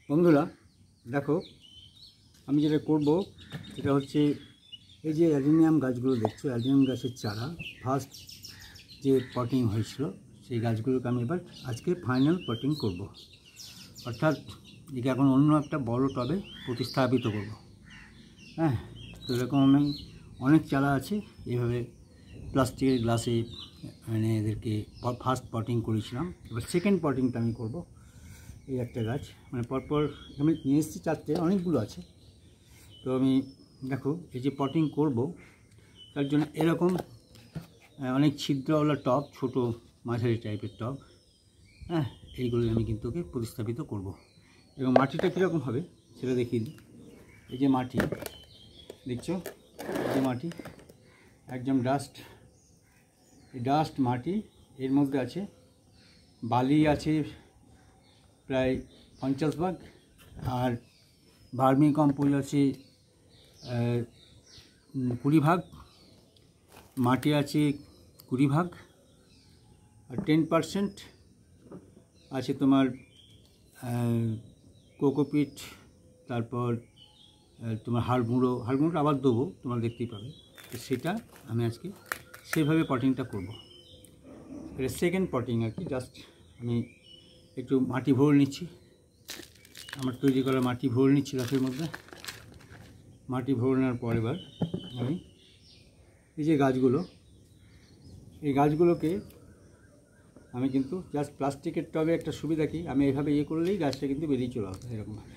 বন্ধুরা দেখো, আমি যেটা করব সেটা হচ্ছে এই যে অ্যাডিনিয়াম গাছগুলো দেখছো, অ্যাডিনিয়াম গাছের চারা ফার্স্ট যে পটিং হয়েছিল সেই গাছগুলোকে আমি এবার আজকে ফাইনাল পটিং করব, অর্থাৎ একে এখন অন্য একটা বড় টবে প্রতিস্থাপিত করব। হ্যাঁ, তো এরকম আমি অনেক চারা আছে, এভাবে প্লাস্টিকের গ্লাসে মানে এদেরকে ফার্স্ট পটিং করেছিলাম। এবার সেকেন্ড পটিংটা আমি করব। এই একটা গাছ মানে পরপর আমি নিয়ে এসেছি, চারটে, অনেকগুলো আছে। তো আমি দেখো এই যে পটিং করব তার জন্য এরকম অনেক ছিদ্রওয়ালা টব, ছোট মাঝারি টাইপের টব, হ্যাঁ, এইগুলো আমি কিন্তু ওকে প্রতিস্থাপিত করব। এবং মাটিটা কীরকম হবে সেটা দেখিয়ে দিই। এই যে মাটি দেখছো, এই যে মাটি একদম ডাস্ট মাটি, এর মধ্যে আছে বালি আছে প্রায় 50 ভাগ, আর ভার্মি কম্পোস্ট আছে 20 ভাগ, মাটি আছে 20 ভাগ, আর 10% আছে তোমার কোকোপিট, তারপর তোমার হাড়গুঁড়োটা আবার দেবো, তোমরা দেখতেই পাবে। তো সেটা আমি আজকে সেভাবে পটিংটা করব। এটা সেকেন্ড পটিং আর কি। জাস্ট আমি একটু মাটি ভরে নিচ্ছি, আমার তৈরি করা মাটি ভরে নিচ্ছি গাছের মধ্যে। মাটি ভরে নেওয়ার পর এবার আমি এই যে গাছগুলো, এই গাছগুলোকে আমি কিন্তু জাস্ট প্লাস্টিকের টবে একটা সুবিধা কি, আমি এভাবে করলেই গাছটা কিন্তু বেরিয়ে চলে আসবে, এরকমভাবে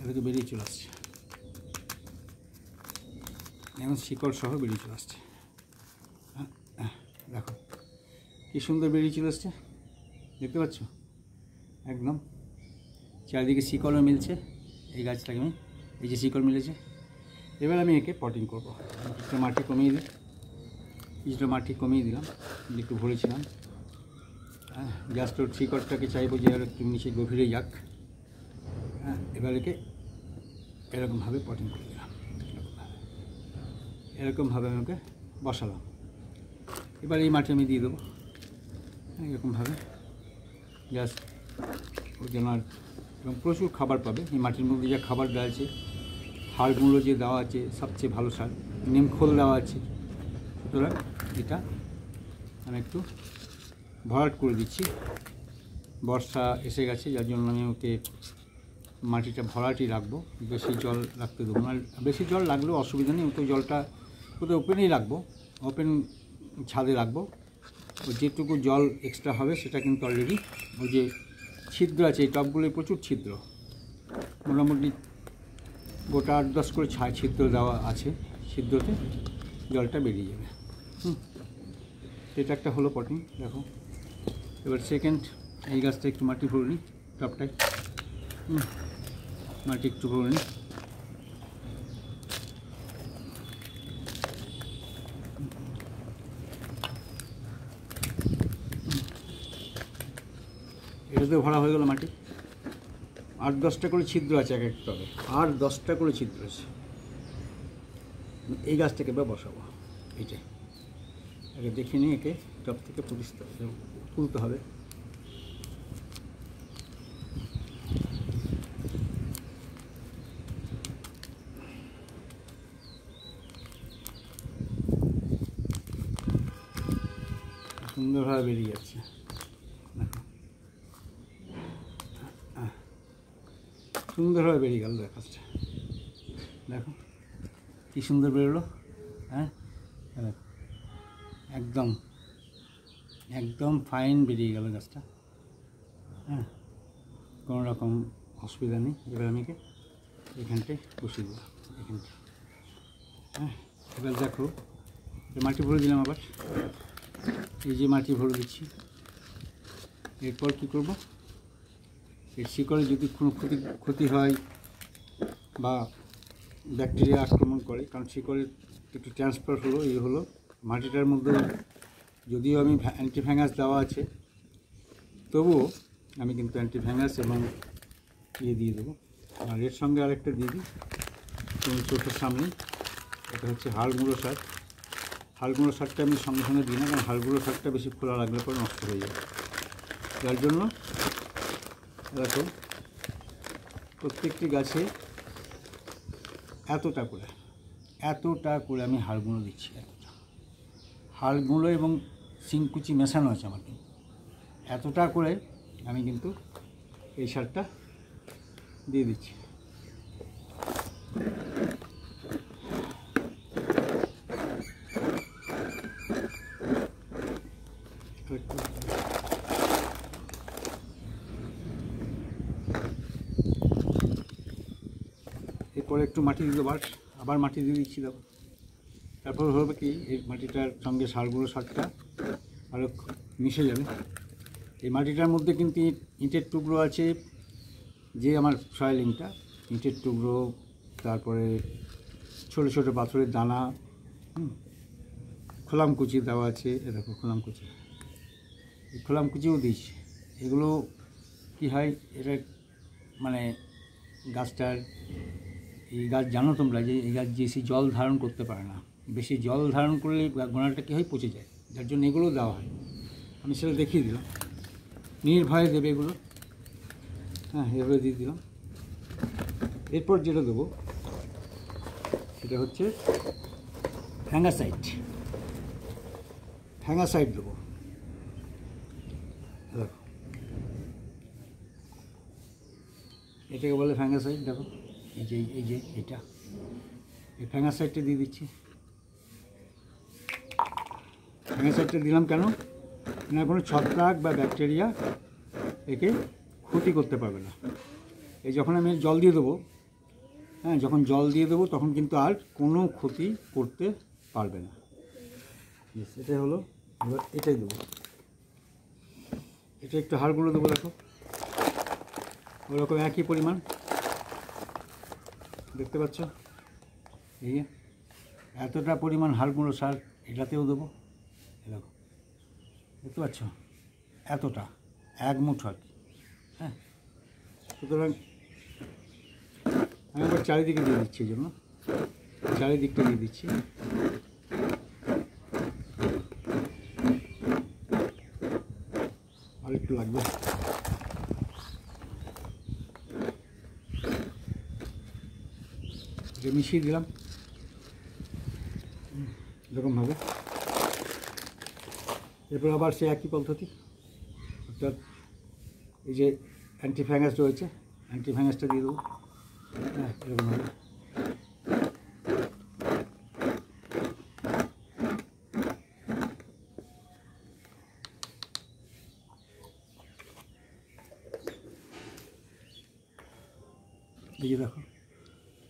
এটাকে বেরিয়ে চলে আসছে, এখন শিকড় সহ বেরিয়ে চলে আসছে। দেখো কী সুন্দর বেরিয়ে চলে আসছে, দেখতে পাচ্ছ? একদম চারিদিকে শিকড়ও মিলছে এই গাছটাকে, আমি এই যে শিকড় মিলেছে। এবার আমি একে পটিং করবো। কিছুটা মাটি কমিয়ে দিই, দিলাম, একটু ভরেছিলাম। হ্যাঁ, জাস্ট ওর শিকড়টাকে চাইবো যে আর একটু নিচে গভীরে যাক। হ্যাঁ, এবার একে এরকমভাবে পটিং করে দিলাম, এরকমভাবে আমি ওকে বসালাম। এবার এই মাটি আমি দিয়ে দেবো এরকমভাবে, জাস্ট ওর জন্য। আর এবং প্রচুর খাবার পাবে এই মাটির মধ্যে, যা খাবার দেওয়া আছে, হাড়গুঁড়ো যে দেওয়া আছে, সবচেয়ে ভালো সার, নিমখোল দেওয়া আছে। সুতরাং এটা আমি একটু ভরাট করে দিচ্ছি। বর্ষা এসে গেছে, যার জন্য আমি ওকে মাটিটা ভরাটই রাখবো, বেশি জল রাখতে দেবো না। বেশি জল লাগলেও অসুবিধা নেই, তো জলটা কোথাও ওপেনেই রাখবো, ওপেন ছাদে রাখবো। ও যেটুকু জল এক্সট্রা হবে সেটা কিন্তু অলরেডি ওই যে ছিদ্র আছে, এই টবগুলোয় প্রচুর ছিদ্র, মোটামুটি গোটা 8-10 করে ছিদ্র দেওয়া আছে, ছিদ্রতে জলটা বেরিয়ে যাবে। এটা একটা হলো পটিং। দেখো এবার সেকেন্ড, এই গাছটা একটু মাটি ভরে নিই, টবটায় মাটি একটু ভরে নিই। এটাতে ভরা হয়ে গেল মাটি। 8-10টা করে ছিদ্র আছে এক এক টবে, 8-10টা করে ছিদ্র আছে। এই গাছটাকে এবার বসাবো। এইটাই আগে দেখে নিয়ে একে টব থেকে তুলতে হবে। সুন্দরভাবে বেরিয়ে যাচ্ছে, দেখো সুন্দরভাবে বেরিয়ে গেল গাছটা। দেখো কী সুন্দর বেরোলো। হ্যাঁ, একদম একদম ফাইন বেরিয়ে গেল গাছটা। হ্যাঁ, কোনো রকম অসুবিধা নেই। এবার আমি এখানটায় বসিয়ে দিলাম, এখানটা। হ্যাঁ, এবার দেখো মাটি ভরে দিলাম, আবার এই যে মাটি ভরে দিচ্ছি। এরপর কী করব, এর শিকড়ে যদি কোনো ক্ষতি হয় বা ব্যাকটেরিয়া আক্রমণ করে, কারণ শিকড়ের একটু ট্রান্সফার হলো, এই হলো মাটিটার মধ্যে। যদিও আমি অ্যান্টিফ্যাঙ্গাস দেওয়া আছে, তবুও আমি কিন্তু অ্যান্টিফ্যাঙ্গাস এবং দিয়ে দেবো। আর এর সঙ্গে আরেকটা দিয়ে দিই তুমি চোখের সামনে, এটা হচ্ছে হাড়গুঁড়ো সার। হাড়গুঁড়ো সারটা আমি সঙ্গে সঙ্গে দিই না, কারণ হাড়গুঁড়ো সারটা বেশি খোলা লাগলে পরে নষ্ট হয়ে যায়। যার জন্য দেখো প্রত্যেকটি গাছে এতটা করে আমি হাড়গুঁড়ো দিচ্ছি। এতটা হাড়গুঁড়ো এবং শিংকুচি মেশানো আছে আমার, কিন্তু এতটা করে আমি কিন্তু এই সারটা দিয়ে দিচ্ছি। এরপরে একটু মাটি দিয়ে দেবো, আবার মাটি দিয়ে দিচ্ছি। দেখো তারপর হবে কি, এই মাটিটার সঙ্গে সারটা আরও মিশে যাবে। এই মাটিটার মধ্যে কিন্তু ইটের টুকরো আছে, যে আমার সয়েলিংটা ইটের টুকরো, তারপরে ছোটো ছোটো পাথরের দানা, খোলামকুচি দেওয়া আছে। এ দেখো খোলামকুচি, এই খোলামকুচিও দিচ্ছি। এগুলো কি হয়, এটা মানে গাছটার, এই গাছ জানো তোমরা যে এই গাছ বেশি জল ধারণ করতে পারে না, বেশি জল ধারণ করলে গোড়াটা কী হয়, পচে যায়, যার জন্য এগুলো দেওয়া হয়। আমি সেটা দেখিয়ে দিলাম, নির্ভয়ে দেবে এগুলো। হ্যাঁ, এভাবে দিয়ে দিলাম। এরপর যেটা দেবো সেটা হচ্ছে ফ্যাঙ্গাসাইড দেবো। দেখো এটাকে বলে ফ্যাঙ্গাসাইড। দেখো এই যে এটা, এই ফ্যাঙ্গাসাইডটা দিয়ে দিচ্ছি। ফ্যাঙ্গাসাইডটা দিলাম কেন না, কোনো ছত্রাক বা ব্যাকটেরিয়া একে ক্ষতি করতে পারবে না। এই যখন আমি জল দিয়ে দেবো, হ্যাঁ, যখন জল দিয়ে দেবো তখন কিন্তু আর কোনো ক্ষতি করতে পারবে না। এটাই হলো। এবার এটাই দেবো, এটা একটু হাড়গুলো দেবো। দেখো ওরকম একই পরিমাণ, দেখতে পাচ্ছ, এই এতটা পরিমাণ হাড়গুঁড়ো সার এটাতেও দেবো। দেখো দেখতে পাচ্ছ, এতটা এক মুঠো আর কি। হ্যাঁ, সুতরাং আমি আবার চারিদিকে দিয়ে দিচ্ছি, এই জন্য চারিদিকটা দিয়ে দিচ্ছি। আর একটু লাগবে। এটা মিশিয়ে দিলাম এরকমভাবে। এরপর আবার সে একই পদ্ধতি, অর্থাৎ এই যে অ্যান্টিফ্যাঙ্গাস রয়েছে, অ্যান্টিফ্যাঙ্গাসটা দিয়ে দেবো। হ্যাঁ, এরকমভাবে। এই যে দেখো,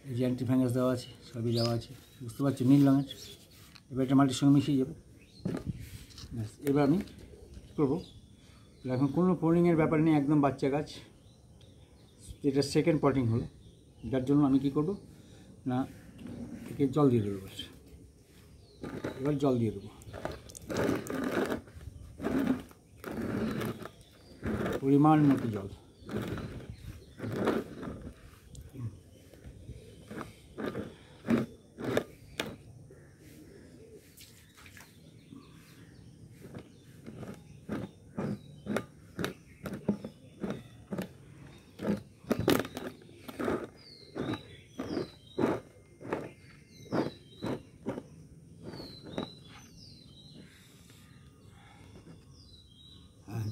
এই যে অ্যান্টিফ্যাঙ্গাস দেওয়া আছে, সবই দেওয়া আছে, বুঝতে পারছো, নীল রঙের। এবার এটা মাটির সঙ্গে মিশিয়ে যাবে। ব্যাস, এবার আমি কী করবো, এখন কোনো পোর্নিংয়ের ব্যাপার নেই, একদম বাচ্চা গাছ, এটা সেকেন্ড পটিং হলো, যার জন্য আমি কি করব না, একে জল দিয়ে দেবো। এবার জল দিয়ে দেবো, পরিমাণ মতো জল।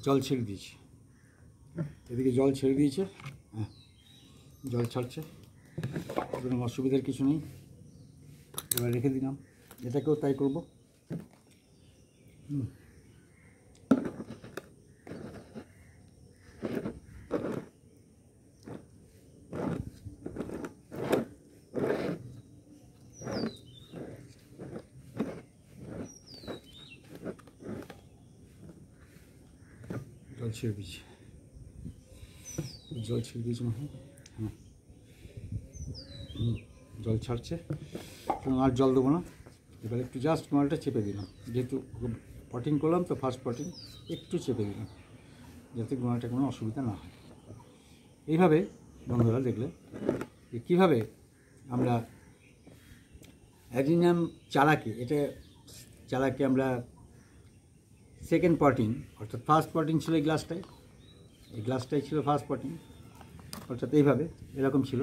জল ছেড়ে দিয়েছি, এদিকে জল ছেড়ে দিয়েছে। হ্যাঁ, জল ছাড়ছে, কোনো অসুবিধার কিছু নেই। এবার রেখে দিলাম, এটাকেও তাই করব। জল ছেড়ে দিয়েছি, জল ছেড়ে দিয়েছি মনে হয়। হ্যাঁ, জল ছাড়ছে, আর জল দেবো না। এবার একটু জাস্ট মালটা চেপে দিলাম, যেহেতু পটিং করলাম তো ফার্স্ট পটিং, একটু চেপে দিলাম যাতে গোড়াটা কোনো অসুবিধা না হয়। এইভাবে বন্ধুরা দেখলে যে কীভাবে আমরা অ্যাডিনিয়াম চারাকে আমরা সেকেন্ড পটিং, অর্থাৎ ফার্স্ট পটিং ছিল এই গ্লাসটায়, এই গ্লাসটাই ছিল ফার্স্ট পটিং, অর্থাৎ এইভাবে এরকম ছিল।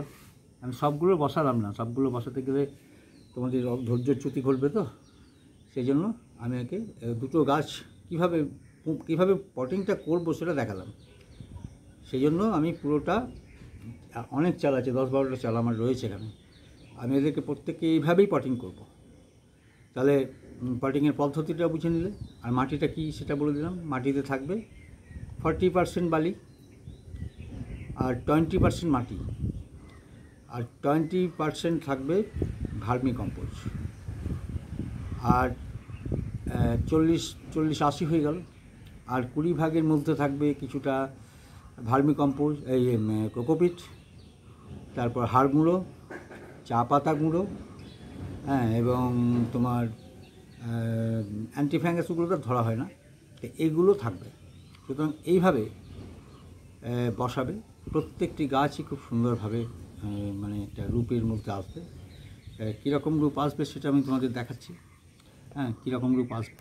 আমি সবগুলো বসালাম না, সবগুলো বসাতে গেলে তোমাদের ধৈর্যচ্যুতি ঘটবে, তো সেই জন্য আমি একে দুটো গাছ কীভাবে পটিংটা করবো সেটা দেখালাম। সেই জন্য আমি পুরোটা, অনেক চাল আছে, 10-12টা চাল আমার রয়েছে এখানে, আমি এদেরকে প্রত্যেককে এইভাবেই পটিং করব। তাহলে পটিংয়ের পদ্ধতিটা বুঝে নিলে। আর মাটিটা কি সেটা বলে দিলাম। মাটিতে থাকবে 40% বালি আর 20% মাটি, আর 20% থাকবে ভার্মি কম্পোজ, আর 40-80 হয়ে গেল। আর 20 ভাগের মধ্যে থাকবে কিছুটা ভার্মি কম্পোজ, এই কোকোপিট, তারপর হাড় গুঁড়ো, চা পাতা গুঁড়ো, হ্যাঁ, এবং তোমার অ্যান্টিফ্যাঙ্গাসগুলো তো ধরা হয় না, তো এইগুলো থাকবে। সুতরাং এইভাবে বসাবে, প্রত্যেকটি গাছই খুব সুন্দরভাবে মানে একটা রূপের মধ্যে আসবে। কীরকম রূপ আসবে সেটা আমি তোমাদের দেখাচ্ছি। হ্যাঁ, কীরকম রূপ আসবে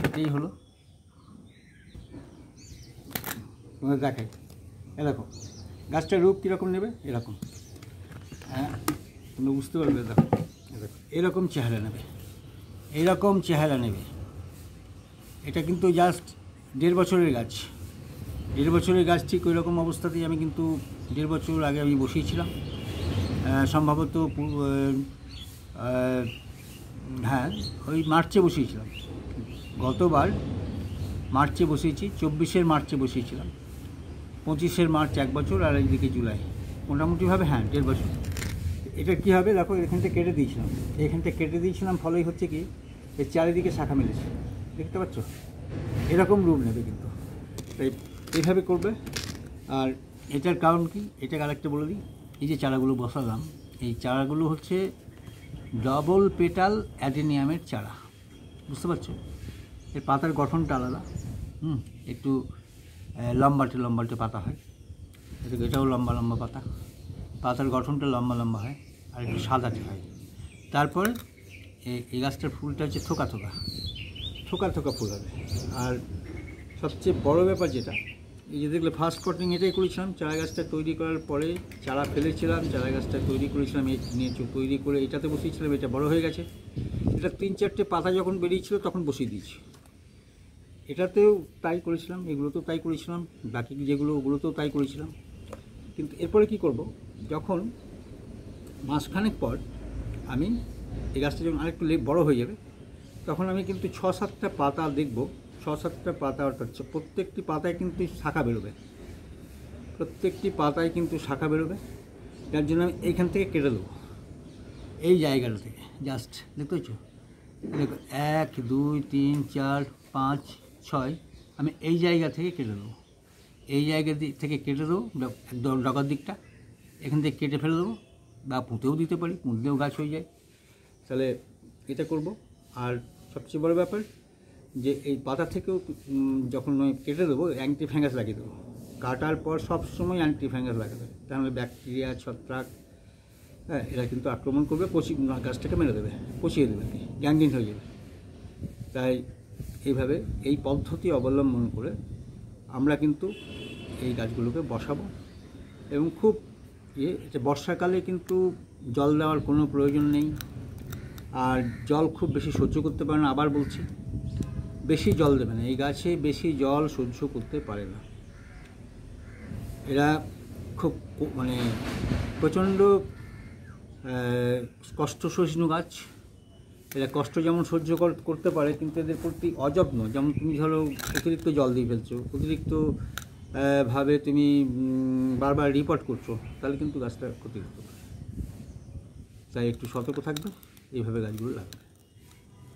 এটাই হলো তোমাদের দেখাই। এরকম গাছটার রূপ কীরকম নেবে, এরকম, হ্যাঁ, তুমি বুঝতে পারবে। দেখো এরকম চেহারা নেবে, এইরকম চেহারা নেবে। এটা কিন্তু জাস্ট 1.5 বছরের গাছ। 1.5 বছরের গাছ ঠিক ওই রকম অবস্থাতেই আমি কিন্তু 1.5 বছর আগে আমি বসিয়েছিলাম, সম্ভবত হ্যাঁ ওই মার্চে বসিয়েছিলাম। গতবার মার্চে বসিয়েছি, 24 মার্চে বসিয়েছিলাম, 25 মার্চ 1 বছর, আর এইদিকে জুলাই, মোটামুটিভাবে হ্যাঁ 1.5 বছর। এটা কী হবে দেখো, এখানটা কেটে দিয়েছিলাম, ফলেই হচ্ছে কি এর চারিদিকে শাখা মেলেছে, দেখতে পাচ্ছ? এরকম রূপ নেবে কিন্তু, তাই এইভাবে করবে। আর এটার কারণ কি, এটা আরেকটা বলে দিই। এই যে চারাগুলো বসালাম, এই চারাগুলো হচ্ছে ডবল পেটাল অ্যাডেনিয়ামের চারা, বুঝতে পারছো? এর পাতার গঠনটা আলাদা, একটু লম্বাটে পাতা হয়, এটাও লম্বা পাতা, পাতার গঠনটা লম্বা হয়, আর একটু সাদাটে হয়। তারপরে এই গাছটার ফুলটা হচ্ছে থোকা ফুল হবে। আর সবচেয়ে বড় ব্যাপার যেটা, এই যে দেখলে ফার্স্ট পটিং এটাই করেছিলাম। চারা গাছটা তৈরি করার পরে চারা ফেলেছিলাম, চারা গাছটা তৈরি করেছিলাম, তৈরি করে এটাতে বসিয়েছিলাম। এটা বড় হয়ে গেছে, এটা 3-4টে পাতা যখন বেরিয়েছিল তখন বসিয়ে দিয়েছি। এটাতেও তাই করেছিলাম, এগুলোতেও তাই করেছিলাম, বাকি যেগুলো ওগুলোতেও তাই করেছিলাম। কিন্তু এরপরে কি করব, যখন মাসখানেক পর আমি এই গাছটা যখন আরেকটু বড় হয়ে যাবে, তখন আমি কিন্তু 6-7টা পাতা দেখব, 6-7টা পাতা, অর্থাৎ প্রত্যেকটি পাতায় কিন্তু শাখা বেরোবে, যার জন্য আমি এইখান থেকে কেটে দেবো, এই জায়গাটা থেকে জাস্ট, দেখতে পাচ্ছ? দেখো 1, 2, 3, 4, 5, 6, আমি এই জায়গা থেকে কেটে দেবো, এই জায়গা থেকে কেটে দেবো, একদম ডগার দিকটা এখান থেকে কেটে ফেলে দেবো, বা পুঁতেও দিতে পারি, পুঁতলেও গাছ হয়ে যায়। তাহলে এটা করব। আর সবচেয়ে বড় ব্যাপার যে এই পাতা থেকেও যখন কেটে দেবো, অ্যান্টিফ্যাঙ্গাস লাগিয়ে দেবো। কাটার পর সবসময় অ্যান্টিফ্যাঙ্গাস লাগাবে, তাহলে ব্যাকটেরিয়া, ছত্রাক, হ্যাঁ, এরা কিন্তু আক্রমণ করবে, গাছটাকে মেরে দেবে, পচিয়ে দেবে, গ্যাংগ্রিন হয়ে যাবে। তাই এইভাবে এই পদ্ধতি অবলম্বন করে আমরা কিন্তু এই গাছগুলোকে বসাবো। এবং খুব এটা বর্ষাকালে কিন্তু জল দেওয়ার কোনো প্রয়োজন নেই, আর জল খুব বেশি সহ্য করতে পারে না। আবার বলছি, বেশি জল দেবে না, এই গাছে বেশি জল সহ্য করতে পারে না। এরা খুব মানে প্রচণ্ড কষ্ট সহিষ্ণু গাছ। এরা কষ্ট যেমন সহ্য করতে পারে, কিন্তু এদের প্রতি অযত্ন, যেমন তুমি ধরো অতিরিক্ত জল দিয়ে ফেলছো, অতিরিক্ত ভাবে তুমি বারবার রিপোর্ট করছো, তাহলে কিন্তু গাছটা ক্ষতি করতে পারে। তাই একটু সতর্ক থাকবে, এইভাবে গাছগুলো লাগবে।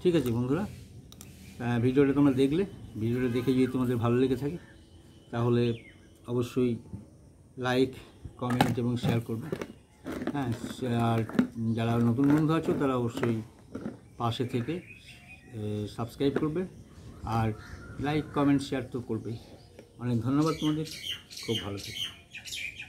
ঠিক আছে বন্ধুরা, ভিডিওটা তোমরা দেখলে, ভিডিওটা দেখে যদি তোমাদের ভালো লেগে থাকে তাহলে অবশ্যই লাইক, কমেন্ট এবং শেয়ার করবে। হ্যাঁ, আর যারা নতুন বন্ধু আছো তারা অবশ্যই পাশে থেকে সাবস্ক্রাইব করবে, আর লাইক, কমেন্ট, শেয়ার তো করবেই। অনেক ধন্যবাদ তোমাদের, খুব ভালো থেকো।